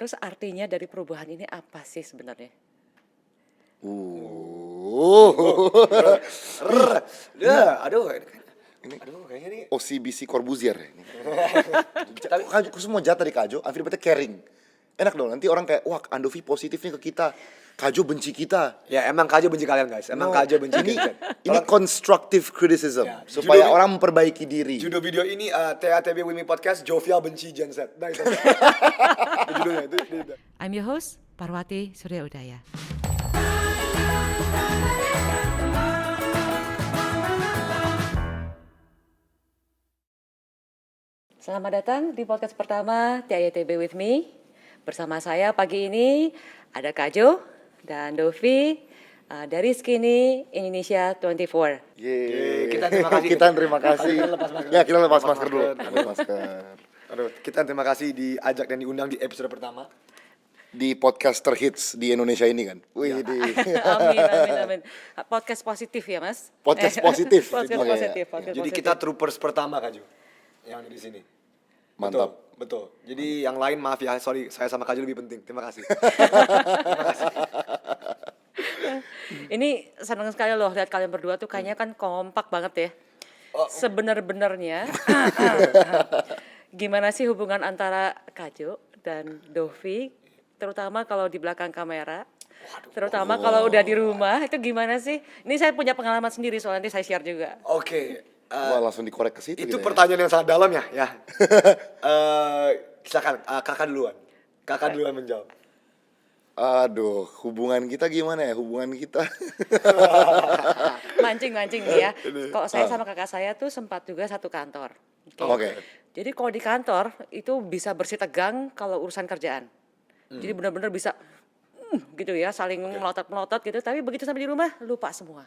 Terus artinya dari perubahan ini apa sih sebenarnya? Aduh, kayaknya nih. OCBC Corbuzier ini. Tapi Kok semua jatah di Kajo, Anfi dapetnya caring. Enak dong, nanti orang kayak, wah Andovi positif nih ke kita, Kajo benci kita. ya emang Kajo benci kalian guys. Emang Kajo benci ini, kalian. ini constructive criticism, Ya, supaya judul- orang memperbaiki diri. Judul video ini TATB Wimi Podcast Jovial benci Gen Z. Nah itu. Judulnya itu. I'm your host, Parwati Surya Udaya. Selamat datang di podcast pertama TITB with me. Bersama saya pagi ini ada Kajo dan Dovi dari Skinny Indonesia 24. Yeay. Kita terima kasih. Kita terima kasih. Kita lepas masker. Ya, kita lepas Lepas masker dulu. masker. Lepas masker. Aduh, kita terima kasih diajak dan diundang di episode pertama. Di podcast terhits di Indonesia ini kan. Wih, di Amin. Podcast positif ya, Mas? podcast positif. Podcast Oke, positif. ya. Podcast Jadi positif. kita troopers pertama Kaju yang ada di sini. Mantap. Betul. Jadi yang lain maaf ya, sorry saya sama Kaju lebih penting. Terima kasih. Ini senang sekali loh lihat kalian berdua tuh kayaknya kan kompak banget ya. Sebenar-benarnya gimana sih hubungan antara Kajo dan Dovi, terutama kalau di belakang kamera, terutama kalau udah di rumah itu gimana sih? Ini saya punya pengalaman sendiri soalnya nanti saya share juga. Oke. Wah, langsung dikorek ke situ. Itu kita ya. pertanyaan yang sangat dalam ya. Silakan kakak duluan. Kakak duluan menjawab. Aduh, hubungan kita gimana ya? Hubungan kita. Mancing nih ya. Kalau saya sama kakak saya tuh sempat juga satu kantor. Oke. Jadi kalau di kantor itu bisa bersih tegang kalau urusan kerjaan. Jadi benar-benar bisa gitu ya, saling melotot-melotot gitu. Tapi begitu sampai di rumah lupa semua.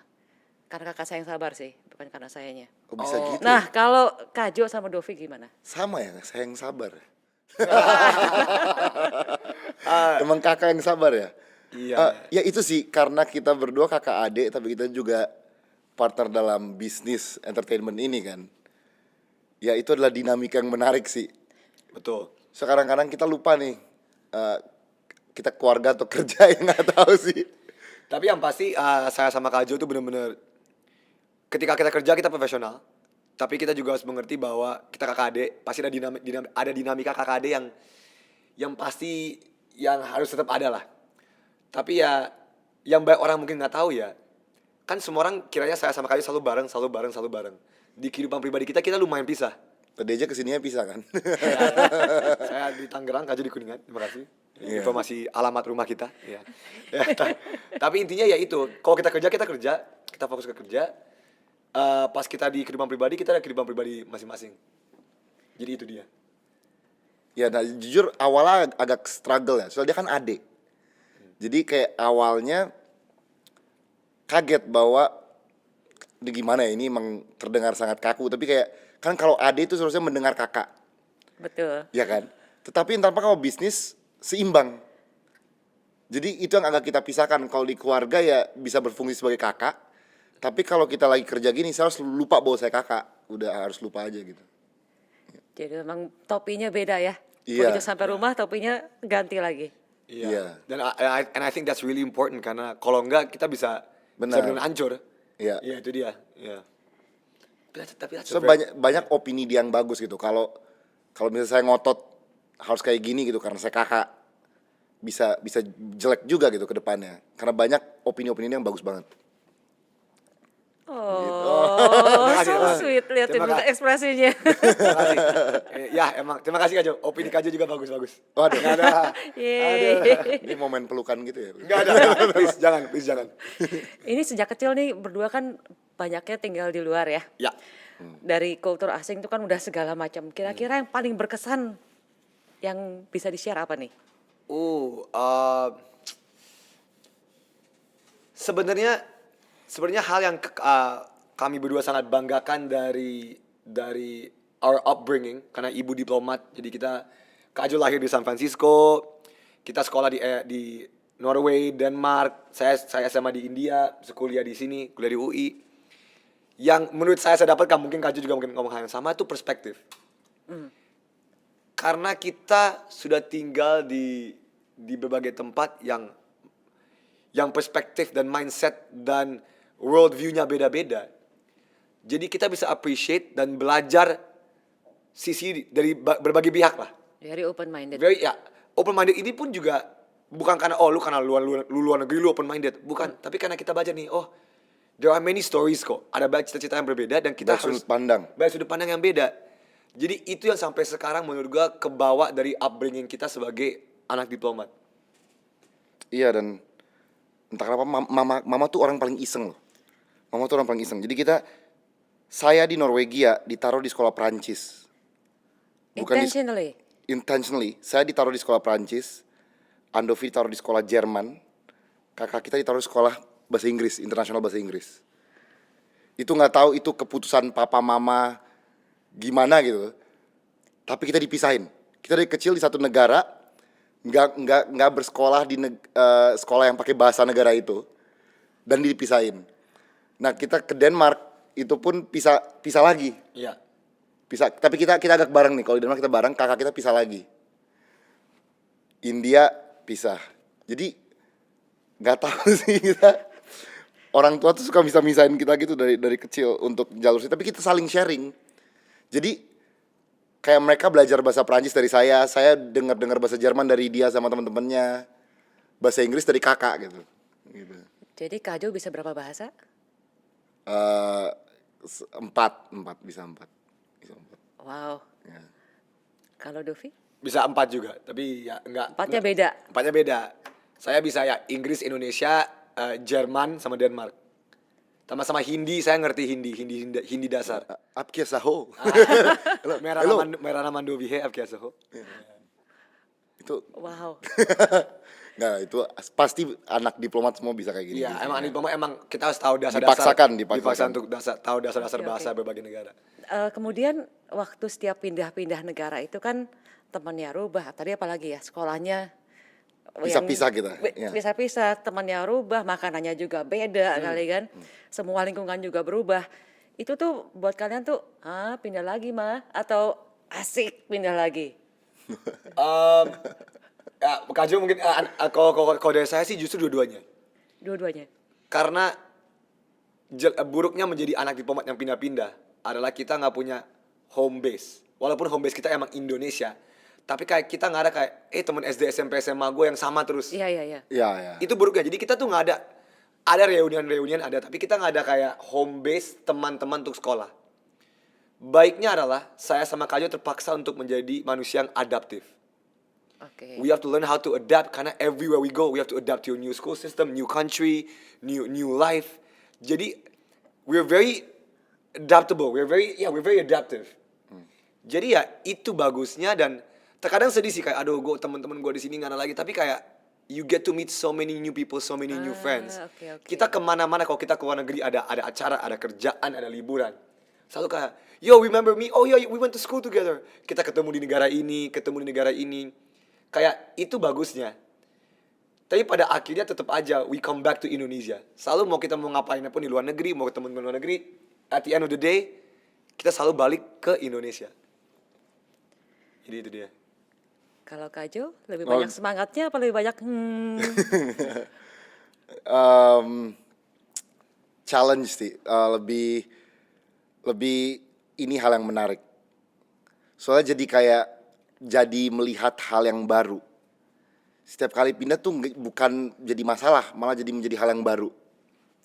Karena kakak saya yang sabar sih, bukan karena sayanya. Kok bisa gitu? Nah kalau Kajo sama Dovi gimana? Sama ya, saya yang sabar. Emang kakak yang sabar ya? Iya. Ya itu sih, karena kita berdua kakak adik, tapi kita juga partner dalam bisnis entertainment ini kan. Ya itu adalah dinamika yang menarik sih. Betul. Sekarang kadang kita lupa nih, kita keluarga atau kerja yang nggak tahu sih. Tapi yang pasti saya sama Kajo tuh bener-bener ketika kita kerja kita profesional. Tapi kita juga harus mengerti bahwa kita kakak adik, pasti ada dinamika kakak adik yang pasti yang harus tetap ada lah. Tapi ya yang banyak orang mungkin nggak tahu ya, kan semua orang kiranya saya sama Kajo selalu bareng. Di kehidupan pribadi kita lumayan pisah. Tadi aja kesininya pisah kan. Saya di Tangerang, Kajo di Kuningan. Terima kasih. Iya. Informasi alamat rumah kita. Ya. Tapi intinya ya itu. Kalau kita kerja, kita fokus ke kerja. Pas kita di kehidupan pribadi, kita ada kehidupan pribadi masing-masing. Jadi itu dia. Ya, nah jujur awalnya agak struggle ya, soalnya dia kan adik. Jadi kayak awalnya kaget bahwa ini gimana ya, ini emang terdengar sangat kaku. Tapi kayak, kan kalau adik itu seharusnya mendengar kakak, Betul. ya kan? Tetapi entah apa kalau bisnis seimbang. Jadi itu yang agak kita pisahkan. Kalau di keluarga ya bisa berfungsi sebagai kakak. Tapi kalau kita lagi kerja gini, saya harus lupa bahwa saya kakak. Udah harus lupa aja gitu. Jadi memang topinya beda ya. Iya. Begitu sampai rumah topinya ganti lagi. Iya. Dan I think that's really important karena kalau enggak kita bisa Benar. benar hancur. Iya. Iya itu dia. Iya. Tapi that's So, a very- banyak opini dia yang bagus gitu. Kalau misalnya saya ngotot harus kayak gini gitu karena saya kakak, bisa jelek juga gitu ke depannya. Karena banyak opini-opini yang bagus banget. Oh, kasih, so sweet. Lihatin Terima dulu kasih. ekspresinya. Terima kasih. Ya emang terima kasih Kajo. Opini Kajo juga bagus. Waduh, Nggak ada. Yeay. ini momen pelukan gitu ya. Enggak ada. Please jangan. Ini sejak kecil nih berdua kan banyaknya tinggal di luar ya. Ya. Dari kultur asing itu kan udah segala macam. Kira-kira yang paling berkesan yang bisa di-share apa nih? Sebenarnya hal yang kami berdua sangat banggakan dari our upbringing karena ibu diplomat. Jadi Kajo lahir di San Francisco, kita sekolah di Norway, Denmark, saya SMA di India, kuliah di sini, kuliah di UI. Yang menurut saya dapatkan, mungkin Kajo juga mungkin ngomong hal yang sama, itu perspektif. Karena kita sudah tinggal di di berbagai tempat yang perspektif dan mindset dan world view-nya beda-beda. Jadi kita bisa appreciate dan belajar sisi dari berbagai pihak lah. Very open minded. Very ya, open minded ini pun juga bukan karena karena luar negeri lu open minded, bukan, tapi karena kita baca nih, oh, there are many stories kok. Ada banyak cerita-cerita yang berbeda dan kita Banyak sudut pandang. banyak sudut pandang yang beda. Jadi itu yang sampai sekarang menurut gua kebawa dari upbringing kita sebagai anak diplomat. Iya, dan entah kenapa mama tuh orang paling iseng loh. Mama tuh orang paling iseng. Jadi saya di Norwegia ditaruh di sekolah Prancis. Intentionally. Saya ditaruh di sekolah Prancis. Andovi ditaruh di sekolah Jerman. Kakak kita ditaruh di sekolah bahasa Inggris, internasional bahasa Inggris. Itu nggak tahu itu keputusan papa mama gimana gitu. Tapi kita dipisahin. Kita dari kecil di satu negara, nggak bersekolah di sekolah yang pakai bahasa negara itu, dan dipisahin. Nah, kita ke Denmark itu pun pisah lagi. Iya. Tapi kita agak bareng nih. Kalau di Denmark kita bareng, kakak kita pisah lagi. India pisah. Jadi nggak tahu sih kita. Orang tua tuh suka bisa misahin kita gitu dari kecil untuk jalur sih. Tapi kita saling sharing. Jadi kayak mereka belajar bahasa Prancis dari saya dengar bahasa Jerman dari dia sama teman-temannya, bahasa Inggris dari kakak gitu. Jadi Kak Jo bisa berapa bahasa? Empat. Wow. Ya. Kalau Dovi? Bisa 4 juga, tapi ya enggak. Empatnya beda. Empatnya beda. Saya bisa ya Inggris, Indonesia, Jerman sama Denmark. Sama-sama Hindi, saya ngerti Hindi dasar. Apke saho. Merana Mandovi he apke saho. Itu Wow. nggak, itu pasti anak diplomat semua bisa kayak gini. Iya, emang kita harus tahu Dipaksakan. Dipaksa untuk tahu dasar-dasar Oke, bahasa oke. berbagai negara. Kemudian waktu setiap pindah-pindah negara itu kan temannya rubah. Tadi apalagi ya sekolahnya Pisah-pisah kita, ya. Pisah-pisah, temannya rubah, makanannya juga beda kali kan. Semua lingkungan juga berubah. Itu tuh buat kalian tuh, pindah lagi mah atau asik pindah lagi? Ya, Kak Jo mungkin kalau dari saya sih justru dua-duanya. Dua-duanya. Karena buruknya menjadi anak diplomat yang pindah-pindah adalah kita nggak punya home base. Walaupun home base kita emang Indonesia, tapi kayak kita nggak ada kayak teman SD SMP SMA gue yang sama terus. Iya, iya, iya. Iya. Itu buruknya. Jadi kita tuh nggak ada reunian ada, tapi kita nggak ada kayak home base teman-teman untuk sekolah. Baiknya adalah saya sama Kak Jo terpaksa untuk menjadi manusia yang adaptif. Oke. We have to learn how to adapt karena everywhere we go we have to adapt to a new school system, new country, new life. Jadi we're very adaptable. We're very adaptive. Jadi ya itu bagusnya dan terkadang sedih sih kayak aduh teman-teman gue di sini nggak ada lagi, tapi kayak you get to meet so many new people, so many new friends. Oke. Kita kemana-mana kalau kita ke luar negeri ada acara, ada kerjaan, ada liburan. Selalu kayak yo remember me? Oh yeah, we went to school together. Kita ketemu di negara ini, ketemu di negara ini. Kayak itu bagusnya. Tapi pada akhirnya tetap aja we come back to Indonesia. Selalu mau kita mau ngapain pun di luar negeri, mau ketemu di luar negeri, at the end of the day kita selalu balik ke Indonesia. Jadi itu dia. Kalau Kak Jo lebih banyak semangatnya apa lebih banyak Challenge sih, lebih ini hal yang menarik. Soalnya jadi melihat hal yang baru. Setiap kali pindah tuh bukan jadi masalah, malah jadi menjadi hal yang baru.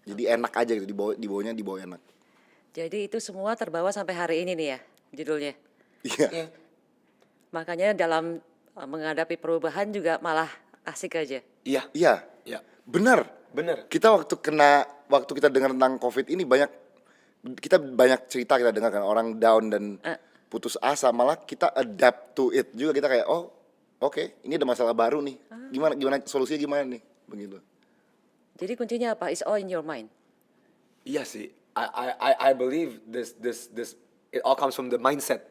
Jadi enak aja gitu, dibawanya enak. Jadi itu semua terbawa sampai hari ini nih ya judulnya. Iya. Makanya dalam menghadapi perubahan juga malah asik aja. Iya. Iya. Benar. Kita waktu kita dengar tentang COVID ini kita banyak cerita kita dengar kan, orang down dan putus asa, malah kita adapt to it juga. Kita kayak oke, ini ada masalah baru nih. Gimana solusinya gimana nih? Begitu. Jadi kuncinya apa? It's all in your mind. Iya sih. I believe this it all comes from the mindset.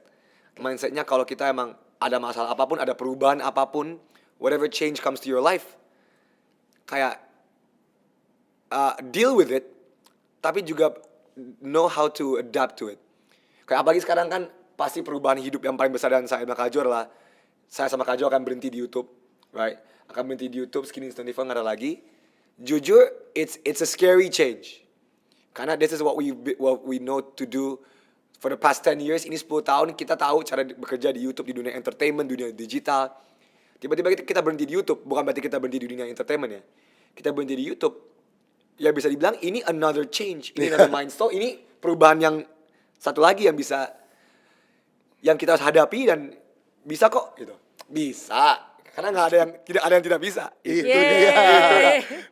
Mindsetnya kalau kita emang ada masalah apapun, ada perubahan apapun, whatever change comes to your life, kayak deal with it, tapi juga know how to adapt to it. Kayak apalagi sekarang kan pasti perubahan hidup yang paling besar dan saya sama Kak Jo adalah saya sama Kak Jo akan berhenti di YouTube, right? akan berhenti di YouTube, Skinny 24 nggak ada lagi. Jujur, it's a scary change. Karena this is what we know to do for the past 10 years. Ini 10 tahun kita tahu cara bekerja di YouTube, di dunia entertainment, dunia digital. Tiba-tiba kita berhenti di YouTube, bukan berarti kita berhenti di dunia entertainment ya. Kita berhenti di YouTube. Ya bisa dibilang ini another change, ini another milestone, ini perubahan yang satu lagi yang kita harus hadapi dan bisa kok gitu. Bisa. Karena tidak ada yang tidak bisa. Itu Yeay. dia.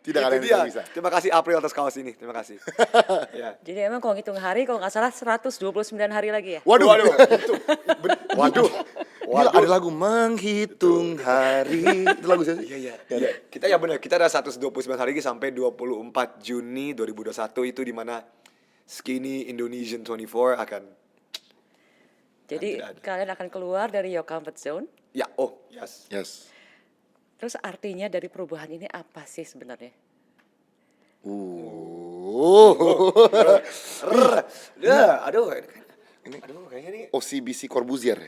Tidak ada yang Itu dia. tidak bisa. Terima kasih April atas kaos ini. Terima kasih. Ya. Jadi emang kalau ngitung hari, kalau nggak salah 129 hari lagi ya? Waduh, Waduh. waduh. Gila, ada lagu menghitung hari. Itu lagu siapa sih? Iya. Kita ya benar, kita ada 129 hari lagi sampai 24 Juni 2021 itu di mana Skinny Indonesian 24 akan Jadi tidak ada. kalian akan keluar dari your comfort zone. ya yes. Yes. Terus artinya dari perubahan ini apa sih sebenarnya? Ya, aduh kayaknya nih. OCBC Corbuzier.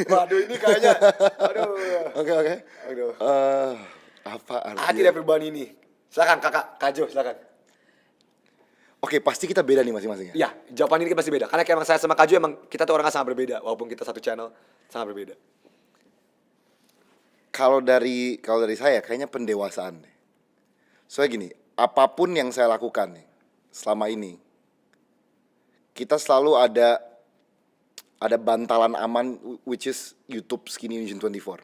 Waduh ini kayaknya aduh. Oke. Aduh. Apa Hati artinya? dari perubahan ini. Silakan Kakak Kajo, silakan. Oke, pasti kita beda nih masing-masing ya. Ya, jawaban ini pasti beda. Karena kayak emang saya sama Kajo emang kita tuh orangnya sangat berbeda walaupun kita satu channel sangat berbeda. Kalau dari saya kayaknya pendewasaan deh. Soalnya gini, apapun yang saya lakukan nih selama ini, kita selalu ada bantalan aman which is YouTube Skinny Indonesian 24.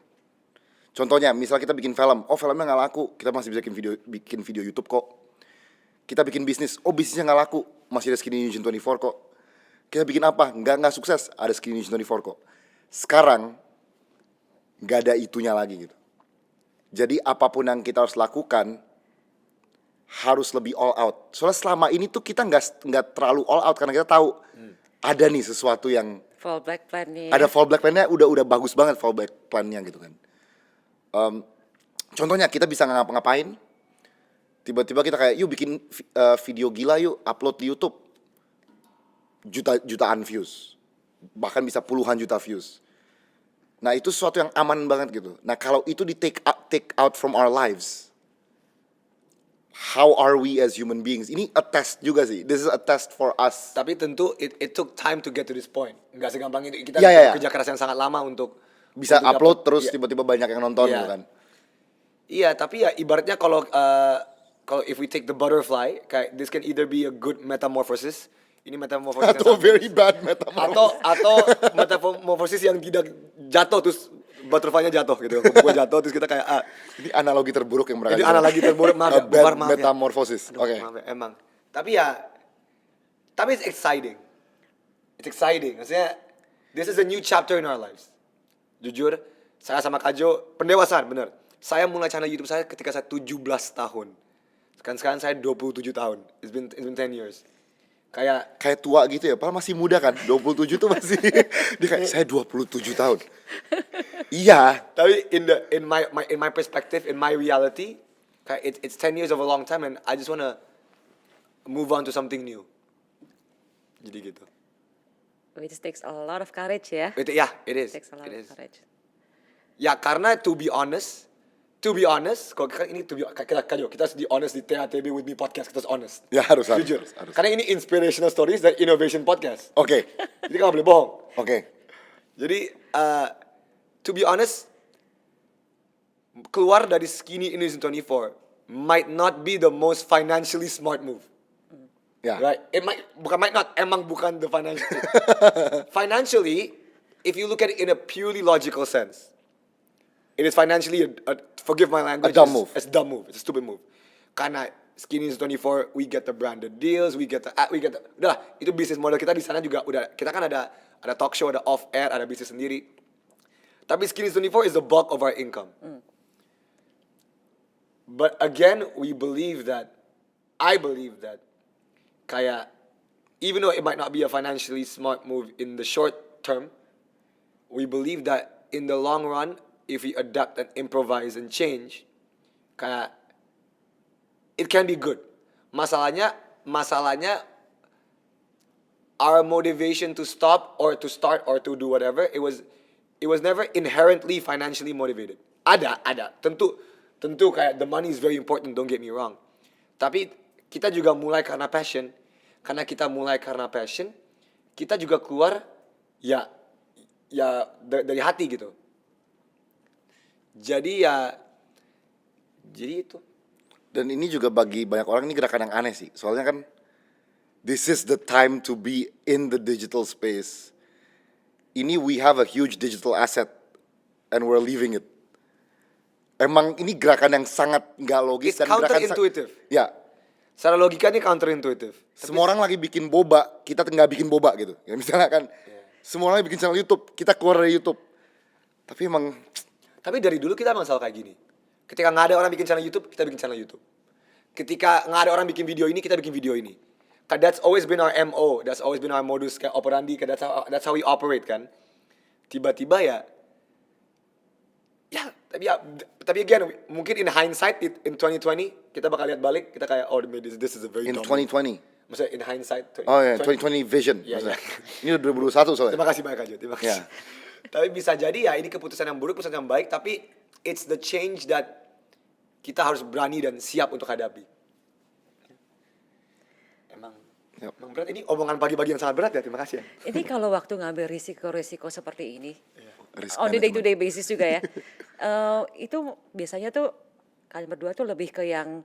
Contohnya, misal kita bikin film, filmnya nggak laku, kita masih bisa bikin video YouTube kok. Kita bikin bisnis, bisnisnya nggak laku, masih ada Skinny Indonesian 24 kok. Kita bikin apa, nggak sukses, ada Skinny Indonesian 24 kok. Sekarang nggak ada itunya lagi gitu. Jadi apapun yang kita harus lakukan harus lebih all out. Soalnya selama ini tuh kita nggak terlalu all out karena kita tahu ada nih sesuatu yang Fallback plan nih. ada fallback plan-nya udah bagus banget fallback plan-nya gitu kan. Contohnya kita bisa ngapa-ngapain, tiba-tiba kita kayak yuk bikin video gila yuk upload di YouTube, jutaan views, bahkan bisa puluhan juta views. Nah itu sesuatu yang aman banget gitu. Nah kalau itu di take out from our lives, how are we as human beings? Ini a test juga sih. This is a test for us. Tapi tentu it took time to get to this point. Enggak segampang itu. Kita Iya. kerja keras yang sangat lama untuk Bisa untuk upload dapet- terus iya. tiba-tiba banyak yang nonton Iya. gitu kan. Iya, tapi ya ibaratnya kalau if we take the butterfly, kayak this can either be a good metamorphosis. Ini metamorphosis yang Atau sangat- very bad metamorphosis. atau metamorphosis yang tidak jatuh terus butterfly-nya jatuh gitu. Kupu jatuh terus kita kayak Ini analogi terburuk yang mereka Ini jual. analogi terburuk, maaf ya, A bad Bubar, maaf ya. metamorphosis. Aduh, Oke. maaf ya, emang. Tapi it's exciting. It's exciting. Maksudnya, this is a new chapter in our lives. Jujur, saya sama Kajo, pendewasaan, bener. Saya mulai channel YouTube saya ketika saya 17 tahun. Sekarang saya 27 tahun. It's been 10 years. Kayak tua gitu ya, padahal masih muda kan. 27 tuh masih dia kayak saya 27 tahun. Iya. Tapi in my perspective, in my reality, kayak it's 10 years of a long time and I just wanna move on to something new. Jadi gitu. Which takes a lot of courage ya. It is. Takes a lot It of is. courage. Ya karena to be honest, kalau kita harus di honest di TATB with me podcast, kita harus honest. Ya harus. Jujur. Karena ini inspirational stories dan innovation podcast. Oke. Jadi nggak boleh bohong. Oke. Jadi to be honest, keluar dari Skinny Indonesian 24 might not be the most financially smart move. Ya. Right? Emang bukan the financial. Financially, if you look at it in a purely logical sense, it is financially forgive my language. A dumb move. It's a dumb move. It's a stupid move. Karena Skinny 24, we get the branded deals, udah itu bisnis model kita di sana juga udah, kita kan ada talk show, ada off air, ada bisnis sendiri. Tapi Skinny 24 is the bulk of our income. But again, I believe that kayak even though it might not be a financially smart move in the short term, we believe that in the long run, if we adapt and improvise and change, kayak it can be good. Masalahnya our motivation to stop or to start or to do whatever, it was it was never inherently financially motivated. Ada. Tentu kayak the money is very important, don't get me wrong. Tapi kita juga mulai karena passion. Karena kita mulai karena passion, kita juga keluar ya dari hati gitu. Jadi itu. Dan ini juga bagi banyak orang ini gerakan yang aneh sih. Soalnya kan this is the time to be in the digital space. Ini we have a huge digital asset and we're leaving it. Emang ini gerakan yang sangat nggak logis It's dan gerakan counterintuitive. ya, Secara logika ini counterintuitive. semua orang lagi bikin boba, kita nggak bikin boba gitu. Ya misalnya kan, semua orang lagi bikin channel YouTube, kita keluar dari YouTube. Tapi emang Tapi dari dulu kita emang selalu kayak gini. Ketika nggak ada orang bikin channel YouTube, kita bikin channel YouTube. Ketika nggak ada orang bikin video ini, kita bikin video ini. That's always been our MO. That's always been our modus operandi. That's how we operate kan. Tiba-tiba tapi again, mungkin in hindsight in 2020 kita bakal lihat balik, kita kayak oh this is a very in dumb move. 2020. Maksudnya in hindsight. Oh ya, 2020 vision. Iya, maksudnya. iya. Ini udah 2021 soalnya. Terima kasih banyak aja, terima kasih. Ya. Tapi bisa jadi ya ini keputusan yang buruk, keputusan yang baik, tapi it's the change that kita harus berani dan siap untuk hadapi. Emang berat ini omongan pagi-pagi yang sangat berat ya, terima kasih ya. Ini kalau waktu ngambil risiko-risiko seperti ini, Risk on the day to management. day basis juga ya, itu biasanya tuh kalian berdua tuh lebih ke yang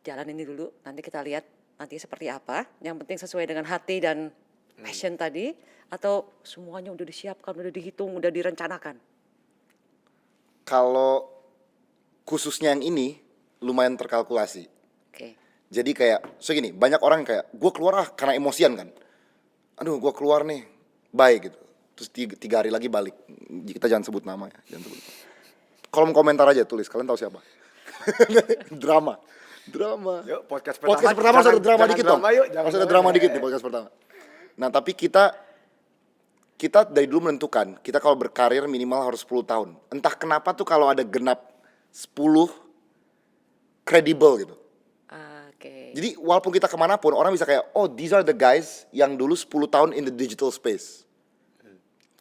jalan ini dulu, nanti kita lihat nanti seperti apa, yang penting sesuai dengan hati dan passion tadi, atau semuanya udah disiapkan, udah dihitung, udah direncanakan. Kalau khususnya yang ini lumayan terkalkulasi. Oke. Jadi kayak, so gini, banyak orang kayak, gue keluar karena emosian kan. Aduh, gue keluar nih, baik gitu. Terus 3 hari lagi balik. Kita jangan sebut nama ya, jangan sebut. Kolom komentar aja tulis, kalian tahu siapa. Drama. Yuk, podcast Pertama harus ada drama jangan dikit dong. drama yuk, jangan Harus ada drama. drama dikit nih podcast pertama. Nah, tapi kita dari dulu menentukan, kita kalau berkarir minimal harus 10 tahun. Entah kenapa tuh kalau ada genap 10 kredibel gitu. Oke. Jadi walaupun kita kemanapun, orang bisa kayak, oh these are the guys yang dulu 10 tahun in the digital space.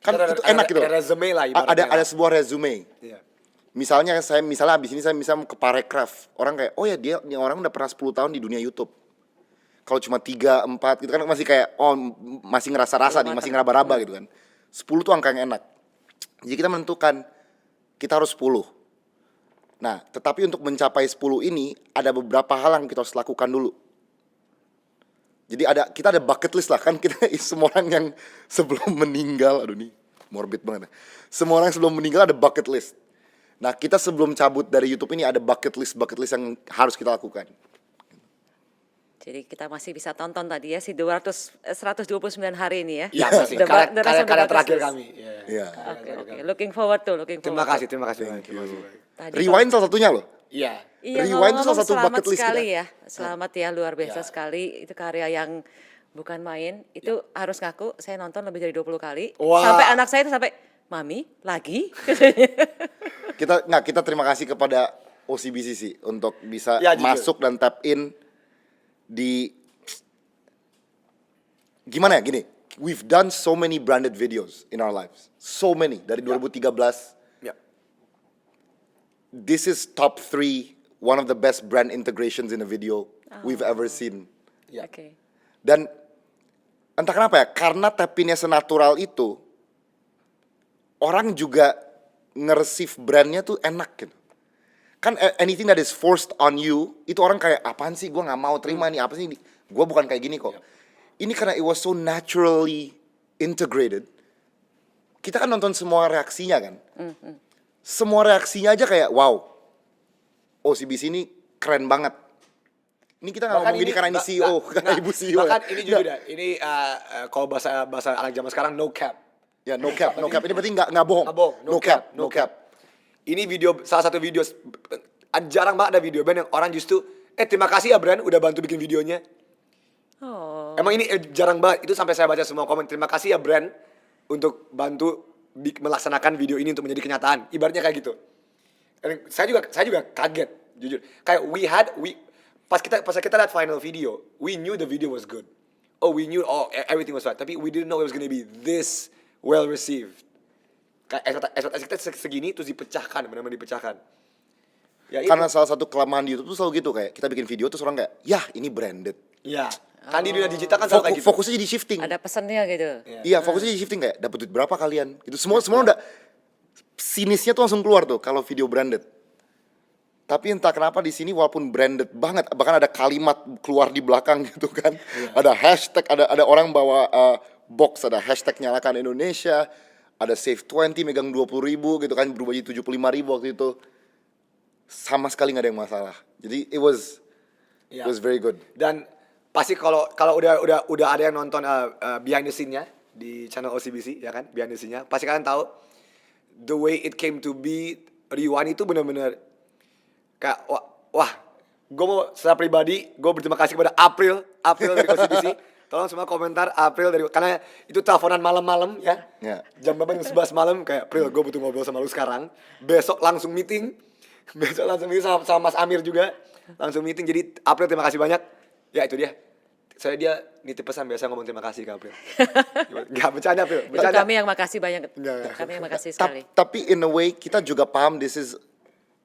Kan Ada- itu enak ada- gitu loh. ada resume lah ibaratnya Ada lah. sebuah resume. Iya. Misalnya abis ini saya misalnya ke Parekraf. Orang kayak, oh ya ini orang udah pernah 10 tahun di dunia YouTube. Kalau cuma 3, 4 gitu kan masih kayak, oh masih ngerasa-rasa nih, masih ngeraba-raba gitu kan. 10 tuh angka yang enak. Jadi kita menentukan, kita harus 10. Nah, tetapi untuk mencapai 10 ini, ada beberapa hal yang kita harus lakukan dulu. Jadi kita ada bucket list lah, kan kita semua orang yang sebelum meninggal, aduh nih morbid banget ya. Semua orang yang sebelum meninggal ada bucket list. Nah, kita sebelum cabut dari YouTube ini ada bucket list yang harus kita lakukan. Jadi kita masih bisa tonton tadi ya si 129 hari ini ya. Iya, masih. The rest of the Karya bucket terakhir list. kami. Iya. Iya. Oke. Looking forward to. Terima kasih. Tadi Rewind salah satunya loh. Iya. Iya, Rewind itu ngomong-ngomong salah satu selamat bucket list sekali kita. ya. Selamat ya, luar biasa Ya. sekali. Itu karya yang bukan main. Itu harus ngaku, saya nonton lebih dari 20 kali. Wah. Sampai anak saya itu sampai, Mami, lagi? Kita terima kasih kepada OCBC sih untuk bisa Ya, jujur. masuk dan tap in di gimana ya gini. We've done so many branded videos in our lives. So many dari 2013. Ya. This is top 3 one of the best brand integrations in a video we've ever seen. Ya. Oke. Dan entah kenapa ya, karena tap-innya senatural itu, orang juga nge-receive brandnya tuh enak gitu. Kan anything that is forced on you, itu orang kayak, apaan sih, gue gak mau terima nih, apa sih, gue bukan kayak gini kok. Ini karena it was so naturally integrated, kita kan nonton semua reaksinya kan. Semua reaksinya aja kayak, wow, OCBC ini keren banget. Ini kita gak ngomong gini karena ini CEO, karena ibu CEO. Bahkan ya. ini juga dah. Ini kalau bahasa anak zaman sekarang no cap. Ya no cap. Ini berarti nggak bohong. Nggak bohong, No cap. Ini salah satu video jarang banget ada video band yang orang justru terima kasih ya Bran udah bantu bikin videonya. Oh. Emang ini jarang banget. Itu sampai saya baca semua komen. Terima kasih ya Bran untuk bantu melaksanakan video ini untuk menjadi kenyataan. Ibaratnya kayak gitu. Dan saya juga kaget jujur. Kayak pas kita lihat final video, we knew the video was good. Oh, we knew everything was right. Tapi we didn't know it was gonna be this well received. ekspektasi kita segini terus dipecahkan, benar-benar dipecahkan. Ya itu. Karena salah satu kelemahan di YouTube tuh selalu gitu, kayak kita bikin video terus orang kayak, "Yah, ini branded." Ya, kan di dunia digital kan selalu kayak gitu. Fokusnya jadi shifting. Ada pesannya gitu. Iya, fokusnya jadi shifting kayak dapat duit berapa kalian? Gitu. Semua udah sinisnya tuh langsung keluar tuh kalau video branded. Tapi entah kenapa di sini walaupun branded banget, bahkan ada kalimat keluar di belakang gitu kan. Ada hashtag, ada orang bawa box, ada hashtag nyalakan Indonesia, ada save 20 megang 20.000 gitu kan, berubah jadi 75.000 waktu itu. Sama sekali nggak ada yang masalah. Jadi it was very good. Dan pasti kalau udah ada yang nonton behind the scene-nya di channel OCBC ya kan, behind the scene-nya, pasti kalian tahu the way it came to be. Rewind itu benar-benar kayak wah gue mau secara pribadi gue berterima kasih kepada April dari OCBC. Tolong semua komentar April karena itu teleponan malam-malam ya. Jam berapa? Jam 11 malam kayak April gue butuh ngobrol sama lu sekarang. Besok langsung meeting sama Mas Amir juga langsung meeting. Jadi April terima kasih banyak. Ya itu dia. Dia nitip pesan biasa ngomong terima kasih ke April. Gak bercanda April. Bercanda. Kami yang makasih banyak. Kami yang makasih sekali. Tapi in a way kita juga paham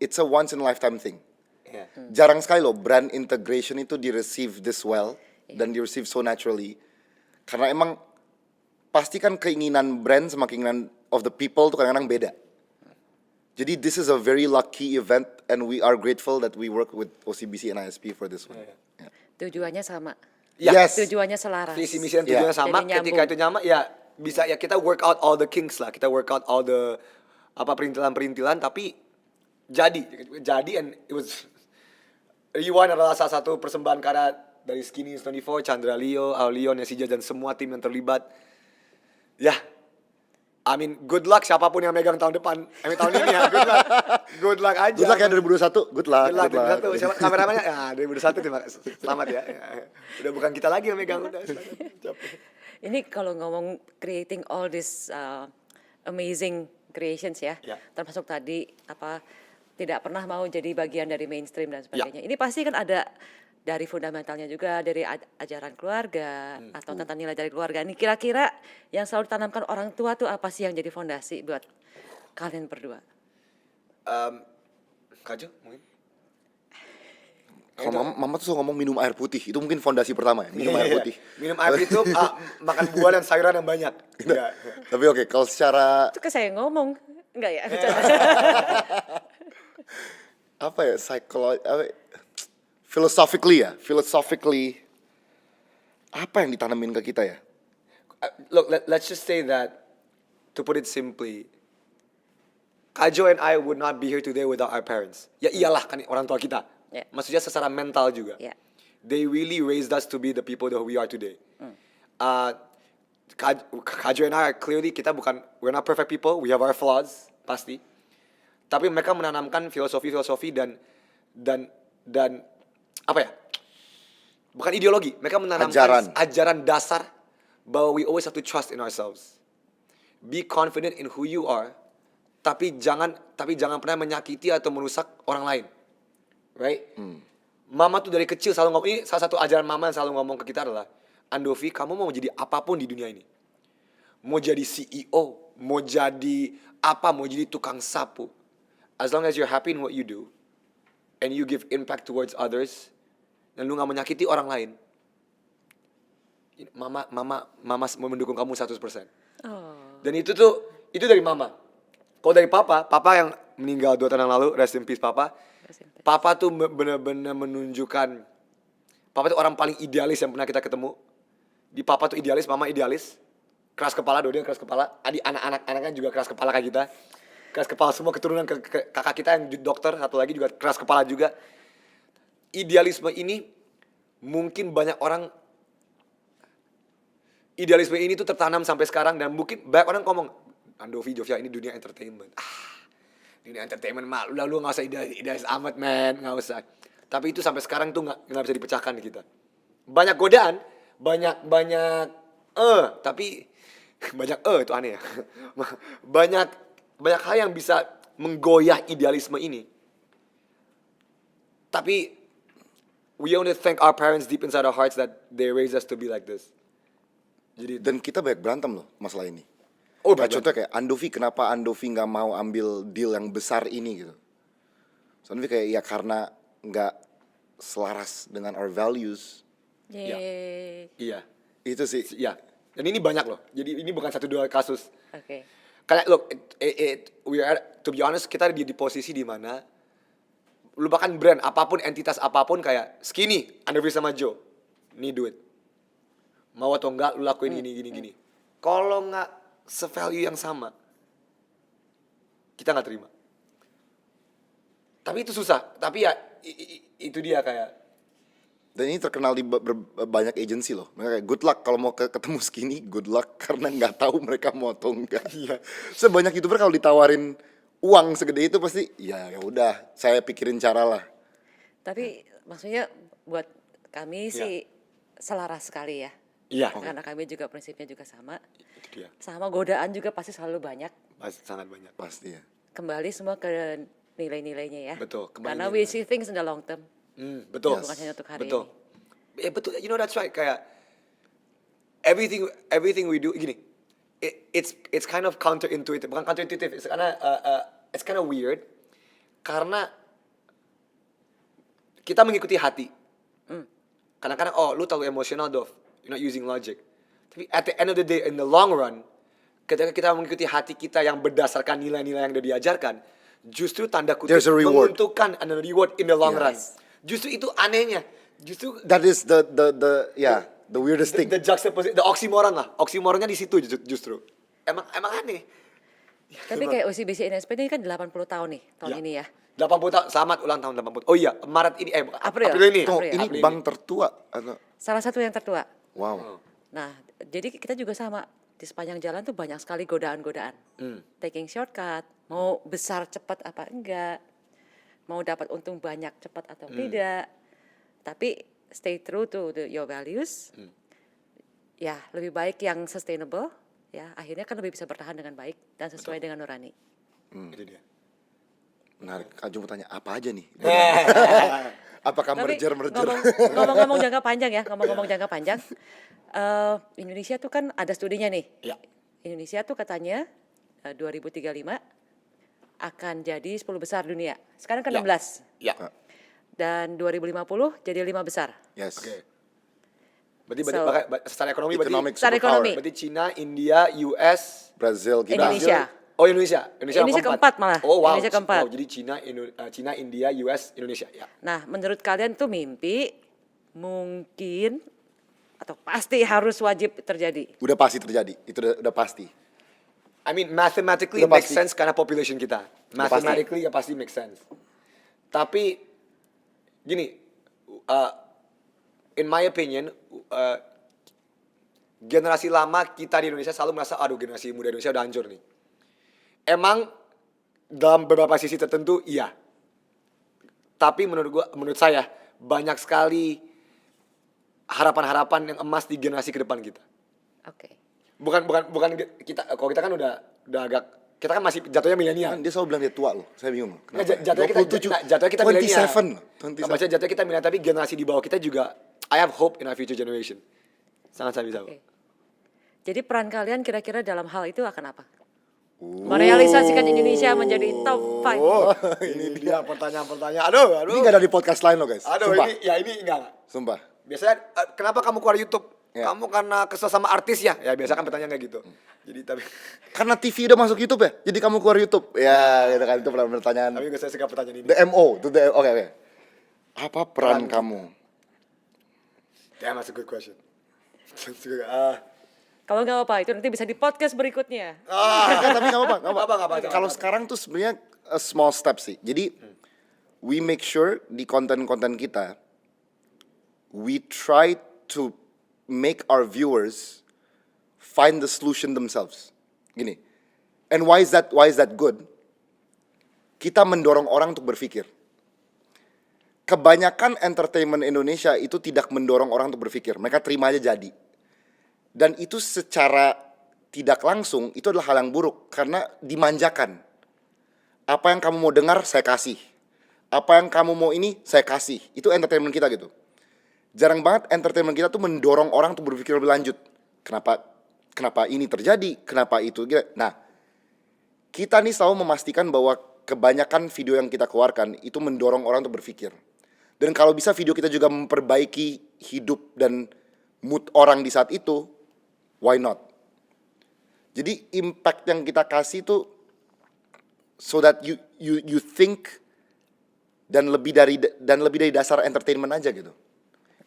it's a once in a lifetime thing. Yeah. Jarang sekali loh brand integration itu di-receive this well dan di-receive so naturally. Karena emang pasti kan keinginan brand sama keinginan of the people tuh kadang-kadang beda. Jadi this is a very lucky event and we are grateful that we work with OCBC and ISP for this one. Yeah. Tujuannya sama. Yes. Tujuannya selaras. Visi misi dan tujuannya sama. Jadi Ketika itu nyama ya bisa ya kita work out all the kinks lah. Kita work out all the perintilan-perintilan tapi jadi and it was Rewind adalah salah satu persembahan karya dari Skinny 24, Chandra Leo, Aulion, Nesija dan semua tim yang terlibat. Ya, I mean good luck siapapun yang megang tahun depan, tahun ini ya, good luck aja. Good luck ya 2021, good luck. Good luck. Siapa kameramannya? Ya 2021 terima kasih. Selamat ya. Udah bukan kita lagi yang megang udah. Ini kalau ngomong creating all this amazing creations ya, termasuk tadi tidak pernah mau jadi bagian dari mainstream dan sebagainya. Ini pasti kan ada dari fundamentalnya juga, dari ajaran keluarga atau tentang nilai dari keluarga. Ini kira-kira yang selalu ditanamkan orang tua tuh apa sih yang jadi fondasi buat kalian berdua? Kajo mungkin? Kalau mama tuh selalu ngomong minum air putih, itu mungkin fondasi pertama ya, minum air putih. Minum air itu makan buah dan sayuran yang banyak. Tapi oke, kalau secara Itu ke saya ngomong, enggak ya? apa ya, philosophically apa yang ditanamin ke kita ya? Look, let's just say that, to put it simply, Kajo and I would not be here today without our parents. Ya iyalah kan orang tua kita. Yeah. Maksudnya secara mental juga. Yeah. They really raised us to be the people that we are today. Kajo and I are clearly we're not perfect people. We have our flaws pasti. Tapi mereka menanamkan filosofi dan apa ya? Bukan ideologi. Mereka menanamkan ajaran dasar bahwa we always have to trust in ourselves. Be confident in who you are. Tapi jangan pernah menyakiti atau merusak orang lain. Right? Mama tuh dari kecil selalu ngomong, ini salah satu ajaran mama yang selalu ngomong ke kita adalah, Andovi, kamu mau jadi apapun di dunia ini. Mau jadi CEO, mau jadi apa, mau jadi tukang sapu. As long as you're happy in what you do, and you give impact towards others, dan lu gak menyakiti orang lain, Mama mau mendukung kamu 100%. Dan itu dari mama. Kalau dari papa yang meninggal 2 tahun yang lalu, rest in peace papa. Papa tuh benar-benar menunjukkan, papa tuh orang paling idealis yang pernah kita ketemu. Di papa tuh idealis, mama idealis. Keras kepala, dua-duanya keras kepala. Anak-anaknya juga keras kepala kayak kita. Keras kepala semua, keturunan kakak kita yang dokter, satu lagi juga keras kepala juga. Idealisme ini mungkin banyak orang, idealisme ini tuh tertanam sampai sekarang, dan mungkin banyak orang ngomong, Andovi, Jovia, ini dunia entertainment. Dunia entertainment mah, lu gak usah idealis amat, man, gak usah. Tapi itu sampai sekarang tuh gak bisa dipecahkan di kita. Banyak godaan, tapi banyak itu aneh ya. Banyak hal yang bisa menggoyah idealisme ini. Tapi we only thank our parents deep inside our hearts that they raised us to be like this. Dan kita banyak berantem loh masalah ini. Oh, Kayak banyak. contohnya kayak Andovi, kenapa Andovi nggak mau ambil deal yang besar ini gitu? So Andovi kayak ya karena nggak selaras dengan our values. Yeay. Iya. Itu sih. Iya. Dan ini banyak loh. Jadi ini bukan 1-2 kasus. Oke. Kayak look, we are, to be honest, kita di posisi di mana lu bahkan brand apapun, entitas apapun kayak Skinny, Andrew sama Joe, need duit. Mau atau enggak lu lakuin gini. Kalau nggak se-value yang sama, kita nggak terima. Tapi itu susah. Tapi ya itu dia kayak Dan ini terkenal di banyak agency loh. Mereka kayak good luck kalau mau ketemu Skinny, good luck karena nggak tahu mereka mau atau enggak. Iya. Sebanyak YouTuber kalau ditawarin uang segede itu pasti ya udah, saya pikirin cara lah. Tapi maksudnya buat kami sih selaras sekali ya. iya, Karena kami juga prinsipnya juga sama. itu dia. Sama godaan juga pasti selalu banyak. Sangat banyak. Pasti ya. Kembali semua ke nilai-nilainya ya. Betul, kembali Karena nilai. we see things in the long term. Betul. Yes. Bukan hanya untuk hari Betul. ini. Betul. You know that's right. Kayak everything we do gini. It's kind of counterintuitive. Bukan counterintuitive. It's kind of weird. Karena kita mengikuti hati. Kadang-kadang lu terlalu emosional, Dov. You're not using logic. Tapi at the end of the day, in the long run, ketika kita mengikuti hati kita yang berdasarkan nilai-nilai yang udah diajarkan, justru tanda kutip There's a reward. menguntungkan and a reward in the long run. Yes. Justru itu anehnya. Justru That is the weirdest thing. the juxtaposition, the oxymoron lah. Oxymoronnya di situ justru. Emang aneh. Tapi kayak OCBC NSP ini kan 80 tahun nih tahun ini ya. 80 tahun, selamat ulang tahun 80. Oh iya, Maret ini April. April ini. Tuh, April. ini April bank tertua atau Salah satu yang tertua. wow. Nah, jadi kita juga sama. Di sepanjang jalan tuh banyak sekali godaan-godaan. Taking shortcut, mau besar cepat apa enggak, mau dapat untung banyak cepat atau tidak. Tapi stay true to your values. Ya, lebih baik yang sustainable. Ya, akhirnya kan lebih bisa bertahan dengan baik dan sesuai dengan nurani. Itu dia. Menarik. Kak Jum mau tanya apa aja nih? Apakah Tapi merger? ngomong-ngomong jangka panjang ya, ngomong-ngomong jangka panjang. Indonesia tuh kan ada studinya nih. Ya. Indonesia tuh katanya 2035 akan jadi 10 besar dunia. Sekarang kan Ya. 16. Ya. Dan 2050 jadi 5 besar. Yes. Oke. Berarti So, secara ekonomi Economic Secara superpower. ekonomi. berarti China, India, US, Brazil, kita. Indonesia. Oh Indonesia Keempat malah. Oh wow. Indonesia keempat. Oh, jadi China, India, US, Indonesia. Ya. Nah, menurut kalian tuh mimpi mungkin atau pasti harus wajib terjadi? Udah pasti terjadi. Itu udah pasti. I mean mathematically it Udah makes pasti. sense karena population kita. Udah pasti. Mathematically ya pasti make sense. Tapi gini, in my opinion, generasi lama kita di Indonesia selalu merasa aduh generasi muda Indonesia udah hancur nih. Emang dalam beberapa sisi tertentu iya. Tapi menurut saya banyak sekali harapan-harapan yang emas di generasi ke depan kita. Oke. Bukan kita, kalau kita kan udah agak, kita kan masih jatuhnya milenial. Kan dia selalu bilang dia tua loh. Saya bingung. Nggak, Kenapa? jatuhnya kita milenial. 27. Maksudnya jatuhnya kita milenial, tapi generasi di bawah kita juga I have hope in our future generation. Sangat bisa. Oke. Jadi peran kalian kira-kira dalam hal itu akan apa? Merealisasikan Indonesia menjadi top 5. Oh, ini dia pertanyaan-pertanyaan. Aduh. Ini gak ada di podcast lain loh guys. Aduh, Sumpah. ini enggak. Sumpah. Biasanya kenapa kamu keluar YouTube? Ya. Kamu karena kesel sama artis ya? Ya biasa kan pertanyaan kayak gitu. Jadi tapi Karena TV udah masuk YouTube ya? Jadi kamu keluar YouTube? Ya gitu kan, itu pertanyaan. tapi saya suka pertanyaan ini. The MO. Oke. Apa peran kamu? Damn, that's a good question. Kalau nggak apa itu nanti bisa di podcast berikutnya. Tapi nggak apa-apa. Nggak apa-apa. Kalau sekarang tuh sebenarnya a small step sih. Jadi we make sure di konten-konten kita we try to make our viewers find the solution themselves. Gini. And why is that good? Kita mendorong orang untuk berpikir. Kebanyakan entertainment Indonesia itu tidak mendorong orang untuk berpikir. Mereka terima aja jadi. Dan itu secara tidak langsung itu adalah hal yang buruk karena dimanjakan. Apa yang kamu mau dengar saya kasih. Apa yang kamu mau ini saya kasih. Itu entertainment kita gitu. Jarang banget entertainment kita tuh mendorong orang untuk berpikir lebih lanjut. Kenapa kenapa ini terjadi, kenapa itu. Nah, kita nih selalu memastikan bahwa kebanyakan video yang kita keluarkan itu mendorong orang untuk berpikir. Dan kalau bisa video kita juga memperbaiki hidup dan mood orang di saat itu, why not? Jadi impact yang kita kasih tuh so that you think dan lebih dari dasar entertainment aja gitu.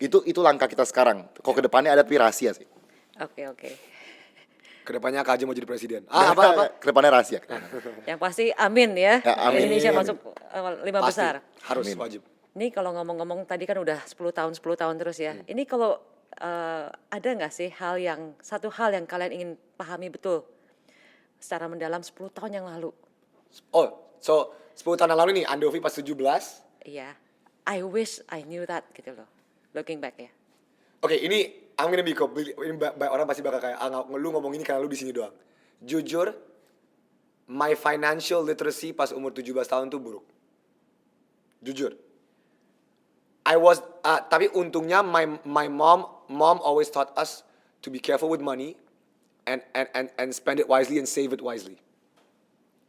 Itu langkah kita sekarang. Kok kedepannya ada tapi rahasia sih. Oke. Kedepannya Kak Ajo mau jadi presiden. Apa? Kedepannya rahasia. Yang pasti amin ya. Ya, amin. Indonesia Amin. masuk 5 Pasti. besar. Harus Amin. wajib. Ini kalau ngomong-ngomong tadi kan udah 10 tahun terus ya. Ini kalau ada nggak sih satu hal yang kalian ingin pahami betul secara mendalam 10 tahun yang lalu? Oh, so 10 tahun yang lalu nih Andovi pas 17. Iya. I wish I knew that gitu loh. Looking back ya. Oke, ini I'm gonna be completely, ini banyak orang pasti bakal kayak, lu ngomong ini karena lu di sini doang. Jujur, my financial literacy pas umur 17 tahun tuh buruk. Jujur. Tapi untungnya my mom always taught us to be careful with money and spend it wisely and save it wisely.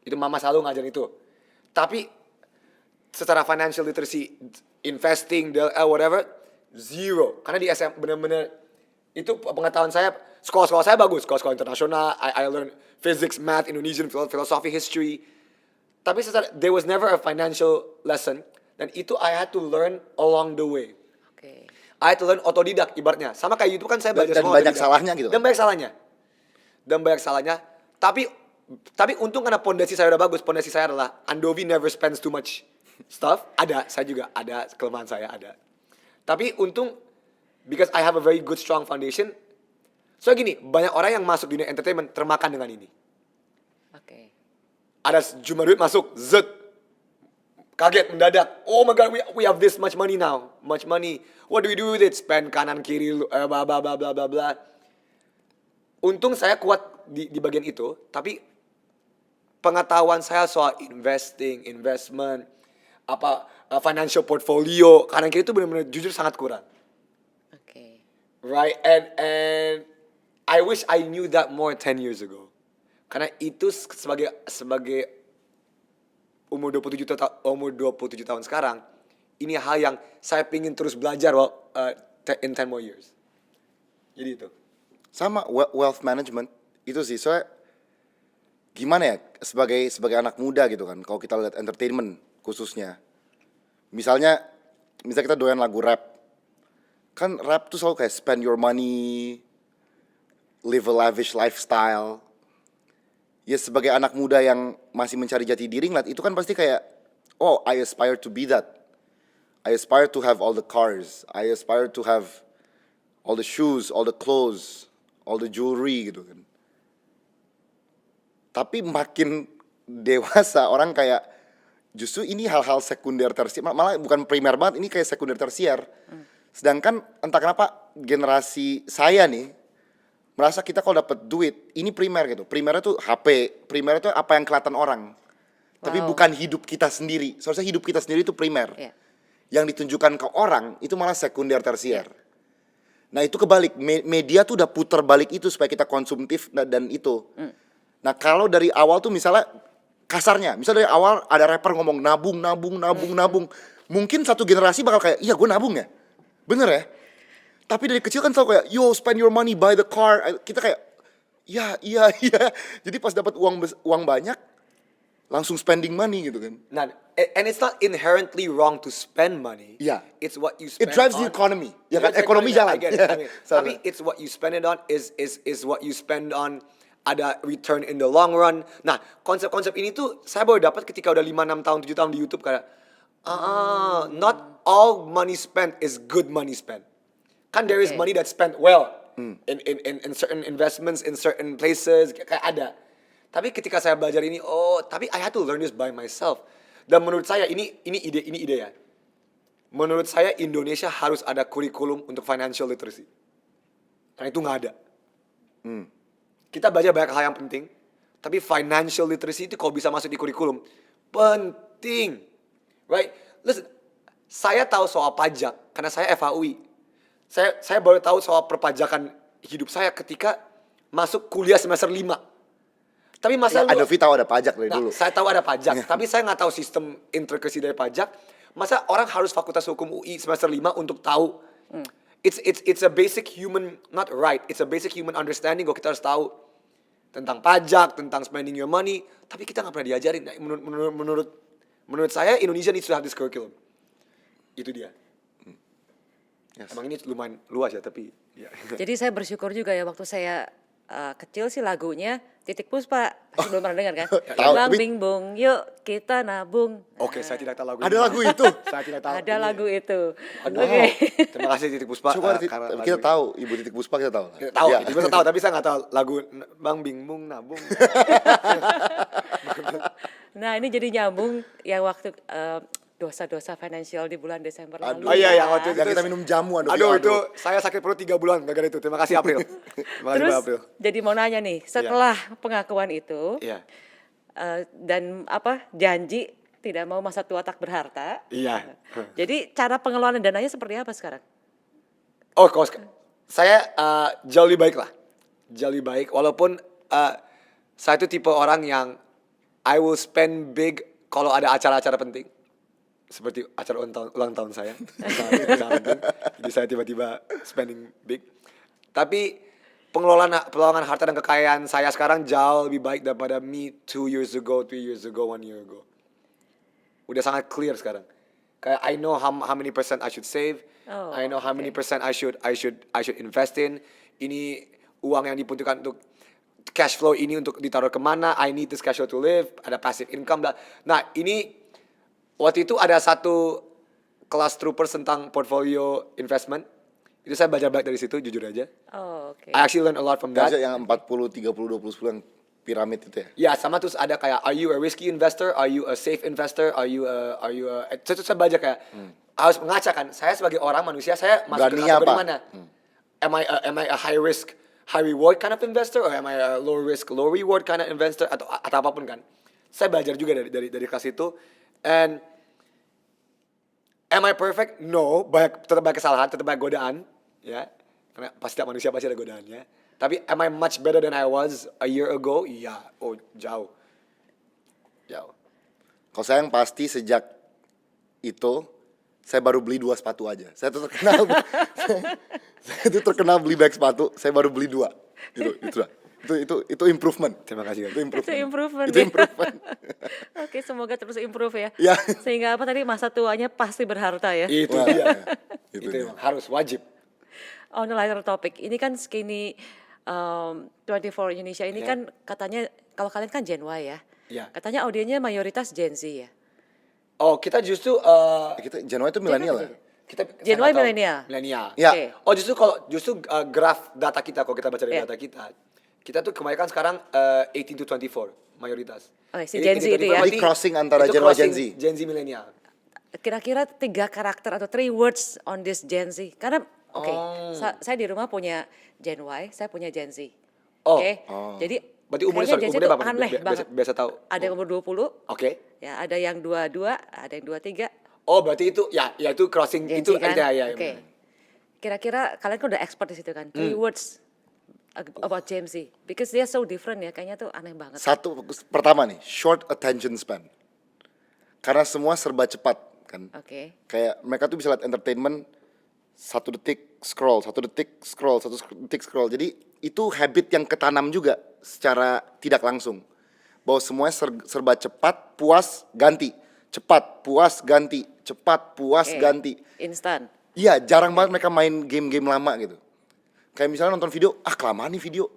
Itu mama selalu ngajarin itu. Tapi secara financial literacy, investing, whatever, zero. Karena di SM bener-bener itu pengetahuan saya, sekolah saya bagus, sekolah internasional, I learned physics, math, Indonesian philosophy, history. Tapi there was never a financial lesson, dan itu I had to learn along the way. Oke. I had to learn otodidak ibaratnya. Sama kayak YouTube kan saya belajar Dan semua banyak otodidak. salahnya gitu. Dan banyak salahnya. Tapi untung karena pondasi saya udah bagus. Pondasi saya adalah Andovi never spends too much stuff. Saya juga ada kelemahan saya ada. Tapi untung because I have a very good strong foundation. So gini, banyak orang yang masuk dunia entertainment termakan dengan ini. Oke. Ada jumlah duit masuk, zet. Kaget mendadak. Oh my god, we have this much money now. Much money. What do we do with it? Spend kanan kiri bla bla bla bla bla bla. Untung saya kuat di bagian itu, tapi pengetahuan saya soal investment, financial portfolio kanan kiri itu benar-benar jujur sangat kurang. Oke. Right? And I wish I knew that more 10 years ago. Karena itu sebagai umur 27 tahun sekarang, ini hal yang saya pingin terus belajar in 10 more years. Jadi itu. Sama wealth management itu sih, soalnya gimana ya sebagai anak muda gitu kan, kalau kita lihat entertainment khususnya, misalnya kita doyan lagu rap, kan rap tuh selalu kayak spend your money, live a lavish lifestyle. Ya sebagai anak muda yang masih mencari jati diri ngeliat itu kan pasti kayak, oh I aspire to be that, I aspire to have all the cars, I aspire to have all the shoes, all the clothes, all the jewelry gitu kan. Tapi makin dewasa orang kayak justru ini hal-hal sekunder tersier, malah bukan primer banget, ini kayak sekunder tersier. Sedangkan entah kenapa generasi saya nih merasa kita kalau dapat duit ini primer gitu. Primernya tuh HP, primernya tuh apa yang kelihatan orang. Tapi Wow. bukan hidup kita sendiri. Seharusnya hidup kita sendiri itu primer. Iya. Yang ditunjukkan ke orang itu malah sekunder tersier. Nah itu kebalik, media tuh udah puter balik itu supaya kita konsumtif dan itu. Nah kalau dari awal tuh misalnya kasarnya, misalnya dari awal ada rapper ngomong nabung. Mungkin satu generasi bakal kayak, iya gue nabung ya, bener ya. Tapi dari kecil kan selalu kayak, yo spend your money, buy the car. Kita kayak, iya. Jadi pas dapat uang banyak, langsung spending money gitu kan. Nah, and it's not inherently wrong to spend money. Yeah. It's what you spend It drives on. the economy. It Ya kan, drives the ekonomi jalan. I get it. Yeah. I mean, Sorry. tapi it's what you spend it on is what you spend on ada return in the long run. Nah, konsep-konsep ini tuh saya baru dapat ketika udah 5, 6 tahun, 7 tahun di YouTube kayak not all money spent is good money spent. Kan there is Okay. money that's spent well in certain investments, in certain places, kayak ada. Tapi ketika saya belajar ini, tapi I had to learn this by myself. Dan menurut saya ini ide ya. Menurut saya Indonesia harus ada kurikulum untuk financial literacy. Karena itu nggak ada. Kita belajar banyak hal yang penting, tapi financial literacy itu kalau bisa masuk di kurikulum, penting. Right? Listen, saya tahu soal pajak karena saya FAUI. Saya baru tahu soal perpajakan hidup saya ketika masuk kuliah semester 5. Tapi masa Ya, Adovi tahu ada pajak dari Nah, dulu. saya tahu ada pajak, tapi saya nggak tahu sistem intrikasi dari pajak. Masa orang harus fakultas hukum UI semester 5 untuk tahu? It's a basic human, not right, it's a basic human understanding kok kita harus tahu tentang pajak, tentang spending your money. Tapi kita nggak pernah diajarin. Nah, menurut saya Indonesia needs to have this curriculum. Itu dia. Yes. Emang ini lumayan luas ya, tapi ya. Jadi saya bersyukur juga ya waktu saya kecil sih lagunya Titik Puspa. Pasti belum pernah dengar kan? Tahu, Bang tapi- Bing Bong, yuk kita nabung. Oke, saya tidak tahu lagu Ada ini. lagu itu. Saya tidak tahu. Ada ini. lagu itu. Aduh. Oke. Terima kasih Titik Puspa. Coba karena lagu kita ini. tahu Ibu Titik Puspa kita tahu. Kita tahu, Ya. Titik Puspa tahu, tapi saya nggak tahu lagu Bang Bingung Nabung. Nah ini jadi nyambung yang waktu dosa-dosa financial di bulan Desember lalu. Aduh. Oh iya, yang kan. waktu itu Yang kita minum jamu, Aduh, itu saya sakit perut 3 bulan gara-gara itu. Terima kasih April. Terima kasih Terus Mbak April. jadi mau nanya nih, setelah pengakuan itu Iya. dan janji tidak mau masa tua tak berharta. Iya. Jadi cara pengelolaan dananya seperti apa sekarang? Oh, saya jauh lebih baik lah. Jauh lebih baik. Walaupun saya itu tipe orang yang I will spend big kalau ada acara-acara penting. Seperti acara ulang tahun saya. Jadi saya tiba-tiba spending big. Tapi pengelolaan harta dan kekayaan saya sekarang jauh lebih baik daripada me 2 years ago, 3 years ago, 1 year ago. Udah sangat clear sekarang. Kayak I know how many percent I should save. Oh, I know how many percent I should invest in. Ini uang yang dibutuhkan untuk cash flow ini untuk ditaruh kemana. I need this cash flow to live. Ada passive income. Nah ini waktu itu ada satu kelas troopers tentang portfolio investment. Itu saya belajar banyak dari situ, jujur aja. Oh, oke. I actually learned a lot from that. Gajah yang 40, 30, 20, 10 yang piramid itu ya. Ya, sama terus ada kayak are you a risky investor? Are you a safe investor? Are you a terus saya baca kayak harus mengaca kan. Saya sebagai orang manusia saya masuk ke Beraninya kategori apa? mana? Am I a high risk, high reward kind of investor or am I a low risk, low reward kind of investor atau apapun kan. Saya belajar juga dari kelas itu and am I perfect? No, tetap banyak kesalahan, tetap banyak godaan, ya. Karena setiap manusia pasti ada godaannya. Tapi am I much better than I was a year ago? Iya, oh jauh. Jauh. Kalau saya yang pasti sejak itu saya baru beli 2 sepatu aja. Saya tuh terkenal saya tuh terkenal beli bag sepatu, saya baru beli 2. Itu improvement. Terima kasih. Itu improvement. Itu ya. improvement. Oke, semoga terus improve ya. Ya. Sehingga apa tadi masa tuanya pasti berharta ya. Itu Wah, dia. itu Itu dia. emang harus wajib. On the lighter topic, ini kan Skinny 24 Indonesia ini Ya. kan katanya kalau kalian kan Gen Y ya. Ya. Katanya audiennya mayoritas Gen Z ya. Oh, kita justru Kita Januari itu milenial ya. Gen Y milenial. Milenial. Ya. Oke. Oh, justru graf data kita kalau kita baca dari Iya. data kita tuh kebanyakan sekarang 18 to 24 mayoritas. Oke, si Jadi Gen Z 18 itu ya. Jadi crossing antara itu Gen Y, Gen Z. Gen Z milenial. Kira-kira 3 karakter atau 3 words on this Gen Z. Karena oke, Oh. saya di rumah punya Gen Y, saya punya Gen Z. Oh. Oke. Oh. Jadi Berarti umurnya kayaknya Gen Z umurnya itu berapa? aneh banget. Biasa tahu. Ada yang umur 20, Oke. ya ada yang 22, ada yang 23. Oh, berarti itu ya itu crossing Gen itu Z kan? ya. Oke. Kira-kira kalian kan udah expert di situ kan? 3 words about Gen Z. Because they are so different ya, kayaknya tuh aneh banget. Satu pertama nih, short attention span. Karena semua serba cepat kan. Oke. Kayak mereka tuh bisa lihat entertainment 1 detik scroll, 1 detik scroll, 1 detik scroll. Jadi itu habit yang ketanam juga secara tidak langsung. Bahwa semuanya serba cepat, puas, ganti. Cepat, puas, ganti. Cepat, puas, Oke. ganti. Instan. Iya, jarang banget mereka main game-game lama gitu. Kayak misalnya nonton video, kelamaan nih video.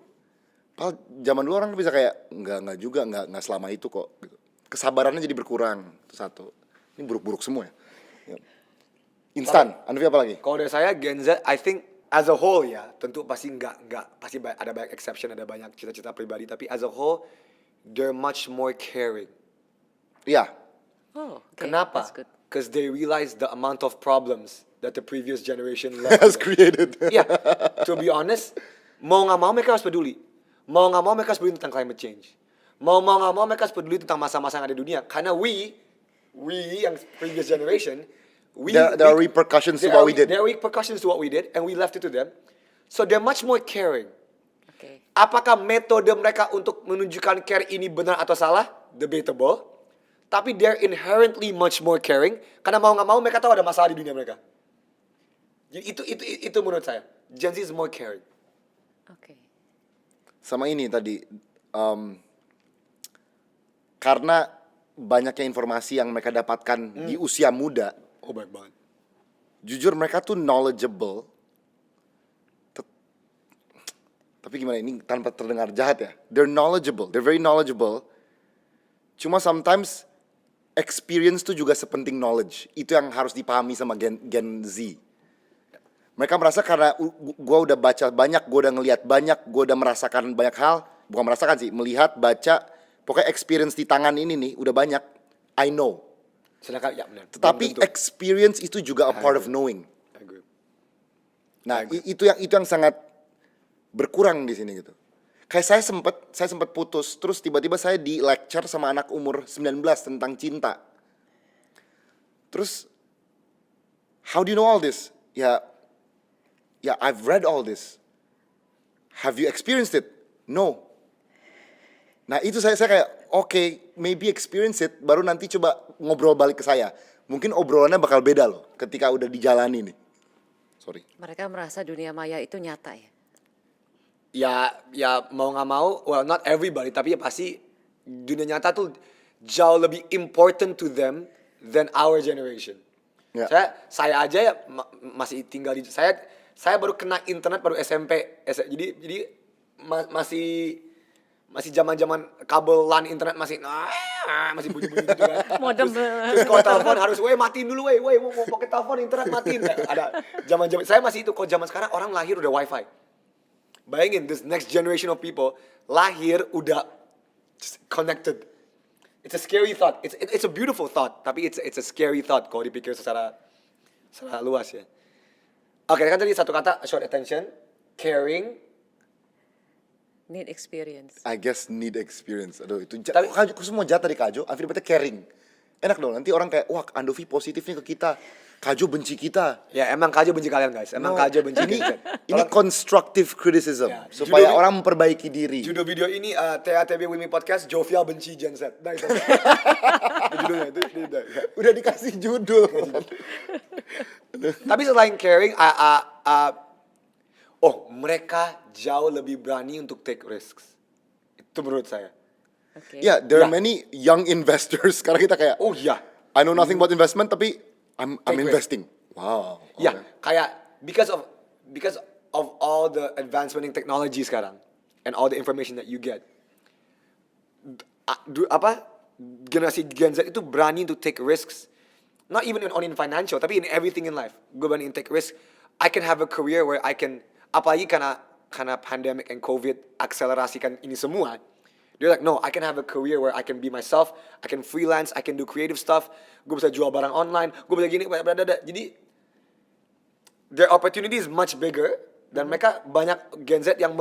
Padahal zaman dulu orang bisa kayak, enggak juga, enggak selama itu kok. Gitu. Kesabarannya jadi berkurang, itu satu. Ini buruk-buruk semua ya. Ya. Instan, Andovi apa lagi? Kalau dari saya Gen Z, I think as a whole ya, tentu pasti enggak pasti ada banyak exception, ada banyak cita-cita pribadi, tapi as a whole they're much more caring. Iya, Oh, oke. Kenapa? That's good. Because they realize the amount of problems that the previous generation has left. created. Iya, to be honest, mau nggak mau mereka harus peduli. Mau nggak mau mereka harus peduli tentang climate change. Mau nggak mau mereka harus peduli tentang masa-masa yang ada di dunia. Karena we yang previous generation, There are repercussions to what we did. There are repercussions to what we did, and we left it to them. So they're much more caring. Oke. apakah metode mereka untuk menunjukkan care ini benar atau salah? Debatable. Tapi they're inherently much more caring karena mau nggak mau mereka tahu ada masalah di dunia mereka. Jadi itu menurut saya. Gen Z is more caring. Oke. Sama ini tadi, karena banyaknya informasi yang mereka dapatkan di usia muda, Oh baik banget. jujur mereka tuh knowledgeable. Tapi gimana ini tanpa terdengar jahat ya? They're knowledgeable, they're very knowledgeable. Cuma sometimes experience tuh juga sepenting knowledge. Itu yang harus dipahami sama Gen Z. Mereka merasa karena gue udah baca banyak, gue udah ngelihat banyak, gue udah merasakan banyak hal. Bukan merasakan sih, melihat, baca. Pokoknya experience di tangan ini nih udah banyak. I know. Sedangkan ya benar. Tetapi experience itu juga a part of knowing. I agree. Nah, itu yang sangat berkurang di sini gitu. Kayak saya sempat putus, terus tiba-tiba saya di lecture sama anak umur 19 tentang cinta. Terus how do you know all this? Ya, I've read all this. Have you experienced it? No. Nah, itu saya kayak okay, maybe experience it, baru nanti coba ngobrol balik ke saya. Mungkin obrolannya bakal beda loh ketika udah dijalani nih. Sorry. Mereka merasa dunia maya itu nyata ya. Ya mau nggak mau, well not everybody, tapi ya pasti dunia nyata tuh jauh lebih important to them than our generation. Ya. Saya aja ya masih tinggal di saya baru kena internet baru SMP. Jadi masih zaman-zaman kabel LAN internet masih bunyi-bunyi gitu kan. Modem. Terus kalau telepon harus matiin dulu mau pakai telepon internet matiin. Ada zaman-zaman saya masih itu. Kalau zaman sekarang orang lahir udah wifi. Bayangin this next generation of people lahir udah just connected. It's a scary thought. It's a beautiful thought, tapi it's a scary thought kalau dipikir secara luas ya. Oke, kan tadi satu kata short attention, caring. Need experience. I guess need experience. Aduh, itu Tapi- Kak semua jatuh dari Kajo, Afif dapetnya caring. Enak dong, nanti orang kayak, wah Andovi positif nih ke kita. Kajo benci kita. Ya emang Kajo benci kalian guys. Emang No, Kajo benci ini, kalian. ini constructive criticism. Ya, Supaya judul- orang memperbaiki diri. Judul video ini TATB Wimi Podcast Jovial benci Gen Z. Nah itu. Itu judulnya itu. Udah dikasih judul. Tapi selain caring, mereka jauh lebih berani untuk take risks. Itu menurut saya. Oke. Ya, there are Ya. many young investors. Sekarang kita kayak, Oh iya. I know nothing about investment, tapi I'm Take risk. investing. Wow. Ya, okay. kayak because of all the advancement in technology sekarang and all the information that you get. Generasi Gen Z itu berani to take risks. Not even in financial, tapi in everything in life. Gue berani take risk. I can have a career where I can, apalagi karena pandemic and COVID akselerasikan ini semua. They're like, no, I can have a career where I can be myself, I can freelance, I can do creative stuff, gue bisa jual barang online, gue bisa gini, jadi their opportunity is much bigger, dan mereka banyak Gen Z yang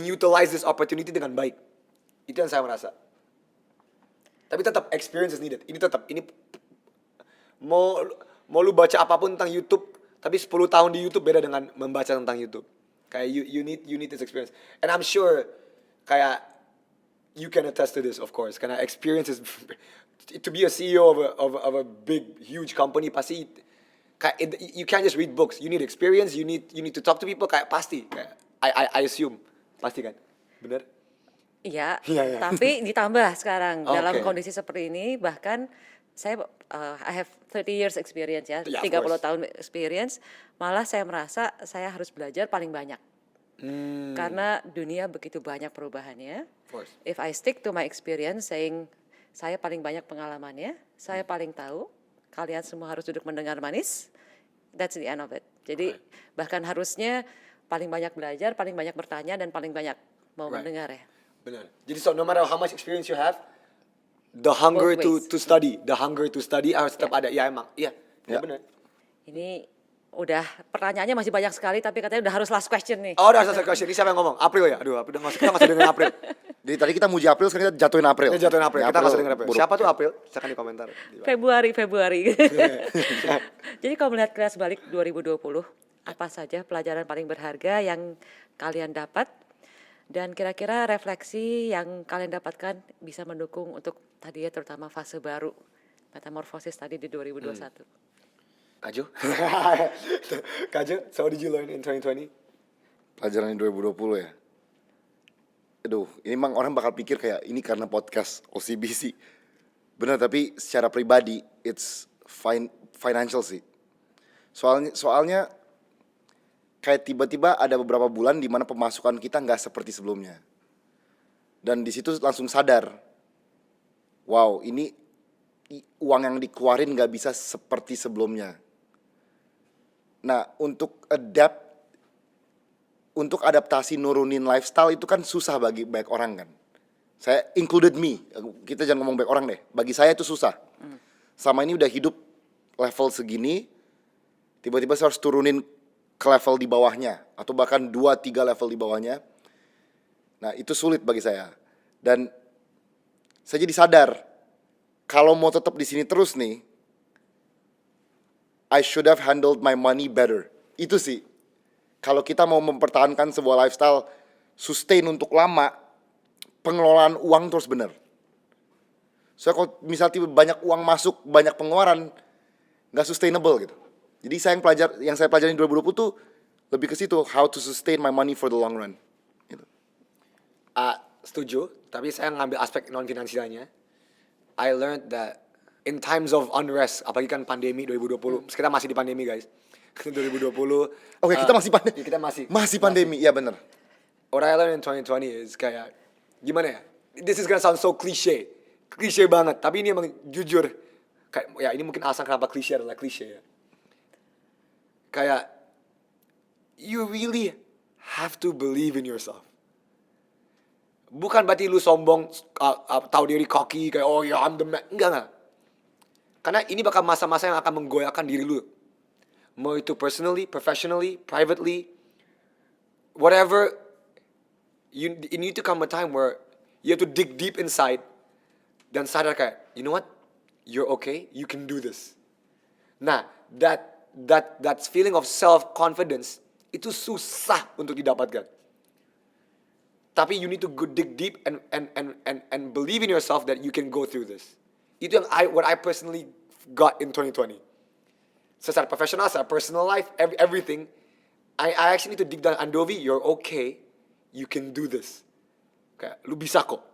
utilize this opportunity dengan baik. Itu yang saya merasa. Tapi tetap experience is needed. Ini mau lu baca apapun tentang YouTube, tapi 10 tahun di YouTube beda dengan membaca tentang YouTube. Kayak you need this experience. And I'm sure kayak you can attest to this, of course. Karena experience is to be a CEO of a big huge company pasti kayak you can't just read books. You need experience. You need to talk to people. Kayak pasti. Kayak, I assume pasti kan, bener? Iya, Iya. tapi ditambah sekarang Oke. dalam kondisi seperti ini, bahkan saya I have 30 years experience ya, Yeah, of 30 course. tahun experience, malah saya merasa saya harus belajar paling banyak. Karena dunia begitu banyak perubahannya. Of course. If I stick to my experience saying saya paling banyak pengalamannya, saya paling tahu, kalian semua harus duduk mendengar manis, that's the end of it. Jadi bahkan harusnya paling banyak belajar, paling banyak bertanya, dan paling banyak mau Right. mendengar ya. Benar. Jadi so no matter how much experience you have, the hunger Both ways. to study harus tetap ada. Ya emang, iya, Ya. benar. Ini udah pertanyaannya masih banyak sekali, tapi katanya udah harus last question nih. Oh, udah selesai question. Ini siapa yang ngomong? April ya? Aduh, kita nggak usah dengerin April. Jadi tadi kita muji April, sekarang kita jatuhin April. Kita jatuhin April. Ya, Kita nggak usah dengerin April. buruk. Siapa tuh April? Silakan di komentar. Februari. Jadi kalau melihat kelas balik 2020, apa saja pelajaran paling berharga yang kalian dapat Dan kira-kira refleksi yang kalian dapatkan bisa mendukung untuk tadi ya terutama fase baru metamorfosis tadi di 2021. Kaju? Kaju, so what did you learn in 2020? Pelajaran di 2020 ya. Aduh, ini emang orang bakal pikir kayak ini karena podcast OCBC. Bener, tapi secara pribadi it's financial sih. Soalnya kayak tiba-tiba ada beberapa bulan di mana pemasukan kita nggak seperti sebelumnya. Dan di situ langsung sadar, wow, ini uang yang dikeluarin nggak bisa seperti sebelumnya. Nah, untuk adaptasi nurunin lifestyle itu kan susah bagi banyak orang kan. Saya included me, kita jangan ngomong banyak orang deh. Bagi saya itu susah. Sama ini udah hidup level segini, tiba-tiba saya harus turunin ke level di bawahnya, atau bahkan 2-3 level di bawahnya. Nah, itu sulit bagi saya. Dan saya jadi sadar, kalau mau tetap di sini terus nih, I should have handled my money better. Itu sih. Kalau kita mau mempertahankan sebuah lifestyle sustain untuk lama, pengelolaan uang terus benar. So kalau misalnya tiba banyak uang masuk, banyak pengeluaran, nggak sustainable gitu. Jadi yang saya pelajari di 2020 tuh lebih ke situ, how to sustain my money for the long run. Gitu. Setuju, tapi saya ngambil aspek non finansialnya. I learned that in times of unrest, apalagi kan pandemi 2020, kita masih di pandemi guys. 2020. Oke, kita masih pandemi. Kita masih pandemi, iya benar. What I learned in 2020 is kayak gimana ya? This is gonna sound so cliche banget. Tapi ini emang jujur. Kayak ya ini mungkin alasan kenapa cliche adalah cliche ya. Kayak you really have to believe in yourself. Bukan berarti lu sombong, tahu diri cocky kayak oh ya I'm the man. Enggak. Karena ini bakal masa-masa yang akan menggoyahkan diri lu. Mau itu personally, professionally, privately, whatever, you need to come a time where you have to dig deep inside dan sadar kayak, you know what, you're okay, you can do this. Nah, that feeling of self confidence itu susah untuk didapatkan. Tapi you need to go dig deep and believe in yourself that you can go through this. Itu yang what I personally got in 2020. Secara profesional, secara personal life, everything, I actually need to dig down. Andovi, you're okay, you can do this. Kayak, lu bisa kok.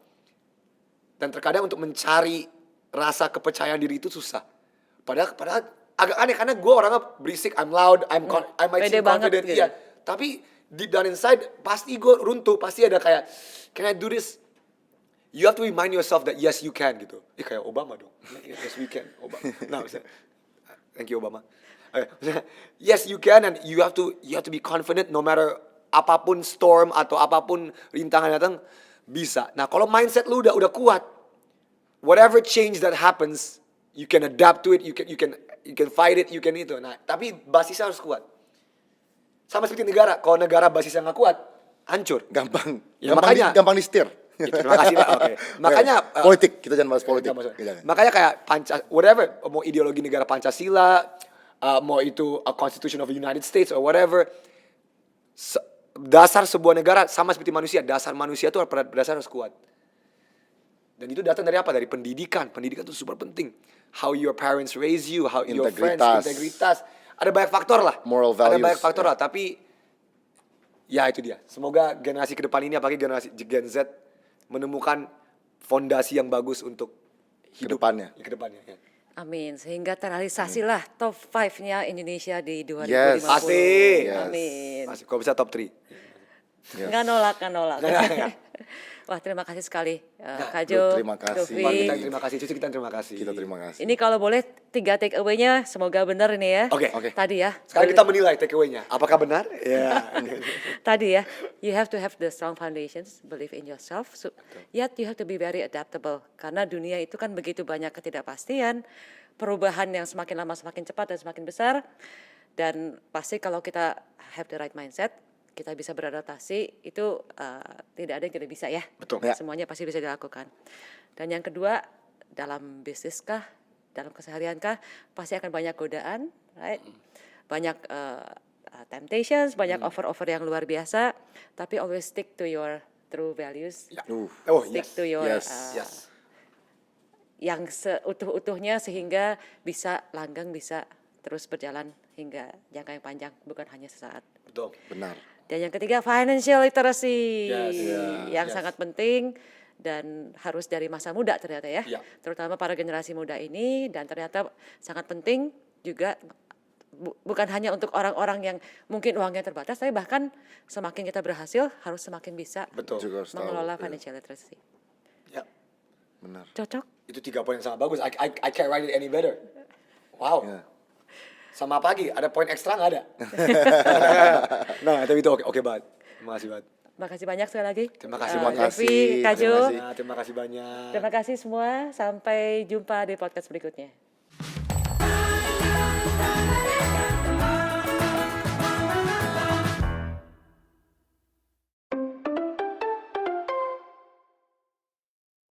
Dan terkadang untuk mencari rasa kepercayaan diri itu susah. Padahal agak aneh karena gue orangnya berisik, I'm loud, I might seem confident, gitu. iya. Tapi deep down inside pasti gue runtuh, pasti ada kayak, can I do this? You have to remind yourself that yes you can gitu. Kayak Obama dong. Yes we can, Obama. Nah, thank you Obama. Yes you can, and you have to be confident no matter apapun storm atau apapun rintangan datang bisa. Nah, kalau mindset lu udah kuat, whatever change that happens, you can adapt to it, you can fight it, you can itu. Nah, tapi basisnya harus kuat. Sama seperti negara, kalau negara basisnya nggak kuat, hancur. Gampang. Ya, makanya gampang di-setir. Ya, terima kasih Pak. Oke. Makanya politik, kita jangan bahas politik. Makanya kayak whatever, mau ideologi negara Pancasila, mau itu a Constitution of the United States or whatever, dasar sebuah negara sama seperti manusia, dasar manusia itu berdasar harus kuat. Dan itu datang dari apa? Dari pendidikan. Pendidikan itu super penting. How your parents raise you, how your friends, integritas. Ada banyak faktor lah. Moral values. Ada banyak faktor lah, tapi ya itu dia. Semoga generasi ke depan ini, apalagi generasi Gen Z, menemukan fondasi yang bagus untuk hidup kedepannya. Ya. Amin. Sehingga terrealisasilah top 5-nya Indonesia di 2050. Yes. Pasti. Amin. Masih, kalau bisa top 3. Yes. Nggak nolak. Nggak. Wah, terima kasih sekali Kak Jo, terima kasih. Dovi. Kita terima kasih, Cucu kita terima kasih. Kita terima kasih. Ini kalau boleh 3 take away-nya semoga benar ini ya. Oke. Tadi ya. Sekarang kita menilai take away-nya. Apakah benar? Ya. Tadi ya, you have to have the strong foundations, believe in yourself, yet you have to be very adaptable. Karena dunia itu kan begitu banyak ketidakpastian, perubahan yang semakin lama semakin cepat dan semakin besar. Dan pasti kalau kita have the right mindset, kita bisa beradaptasi, itu tidak ada yang tidak bisa ya. Betul. Ya. Semuanya pasti bisa dilakukan. Dan yang kedua, dalam bisnis kah, dalam keseharian kah, pasti akan banyak godaan, right? Banyak temptations, banyak offer-offer yang luar biasa, tapi always stick to your true values, Ya. Uh, Oh, stick yes. to your Yes. Yes. yang seutuh-utuhnya sehingga bisa langgeng, bisa terus berjalan hingga jangka yang panjang, bukan hanya sesaat. Betul. benar. Dan yang ketiga financial literacy Yes. yang Yes. sangat penting dan harus dari masa muda ternyata ya. Ya. Terutama para generasi muda ini, dan ternyata sangat penting juga bukan hanya untuk orang-orang yang mungkin uangnya terbatas, tapi bahkan semakin kita berhasil harus semakin bisa Betul. Juga harus tahu, mengelola ya. financial literacy. Ya. Benar. Cocok? Itu 3 poin yang sangat bagus. I can't write it any better. Wow. Ya. Sama pagi, ada poin ekstra nggak ada? Nah, tapi itu oke banget. Terima kasih banget. Makasih banyak sekali lagi. Terima kasih, terima Devi, kasih, Kak Jo. terima kasih. Terima kasih banyak. Terima kasih semua. Sampai jumpa di podcast berikutnya.